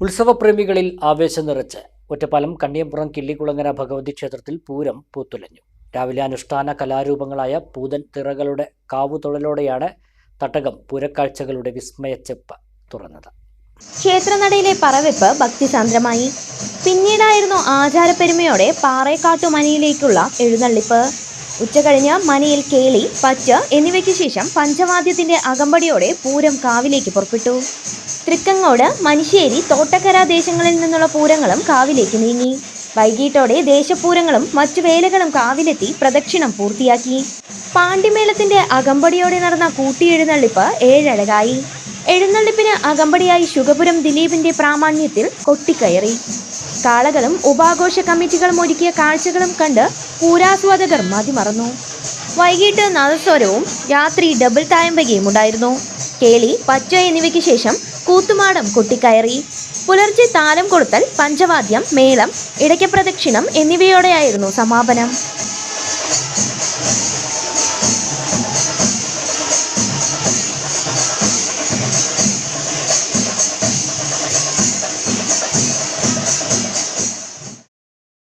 ഉത്സവപ്രേമികളിൽ ആവേശം നിറച്ച് ഒറ്റപ്പാലം കണ്ണിയമ്പുറം കിള്ളിക്കുളങ്ങര ഭഗവതി ക്ഷേത്രത്തിൽ പൂരം പൂത്തുലഞ്ഞു. രാവിലെ അനുഷ്ഠാന കലാരൂപങ്ങളായ പൂതൻ തിറകളുടെ കാവുതൊഴലോടെയാണ് തട്ടകം പൂരക്കാഴ്ചകളുടെ വിസ്മയച്ചെപ്പ് തുറന്നത്. ക്ഷേത്രനടയിലെ പറവെപ്പ് ഭക്തിസാന്ദ്രമായി. പിന്നീടായിരുന്നു ആചാരപ്പെരുമയോടെ പാറേക്കാട്ടു മനയിലേക്കുള്ള എഴുന്നള്ളിപ്പ്. ഉച്ചകഴിഞ്ഞ് മനയിൽ കേളി, പറ്റ് എന്നിവയ്ക്ക് ശേഷം പഞ്ചവാദ്യത്തിന്റെ അകമ്പടിയോടെ പൂരം കാവിലേക്ക് പുറപ്പെട്ടു. തൃക്കങ്ങോട്, മനിശ്ശേരി, തോട്ടക്കര ദേശങ്ങളിൽ നിന്നുള്ള പൂരങ്ങളും കാവിലേക്ക് നീങ്ങി. വൈകിട്ടോടെ ദേശപൂരങ്ങളും മറ്റു വേലകളും കാവിലെത്തി പ്രദക്ഷിണം പൂർത്തിയാക്കി. പാണ്ടിമേളത്തിന്റെ അകമ്പടിയോടെ നടന്ന കൂട്ടിയെഴുന്നള്ളിപ്പ് ഏഴഴകായി. എഴുന്നള്ളിപ്പിന് അകമ്പടിയായി ശുഗപുരം ദിലീപിന്റെ പ്രാമാണ്യത്തിൽ കൊട്ടിക്കയറി. കാളകളും ഉപാഘോഷ കമ്മിറ്റികളും ഒരുക്കിയ കാഴ്ചകളും കണ്ട് പൂരാസ്വാദകർ മതിമറന്നു. വൈകിട്ട് നാദസ്വരവും രാത്രി ഡബിൾ തായമ്പകയും ഉണ്ടായിരുന്നു. കേളി, പച്ച എന്നിവയ്ക്ക് ശേഷം കൂത്തുമാടം കൊട്ടിക്കയറി. പുലർച്ചെ താലം കൊളുത്തൽ, പഞ്ചവാദ്യം, മേളം, ഇടയ്ക്ക പ്രദക്ഷിണം എന്നിവയോടെയായിരുന്നു സമാപനം.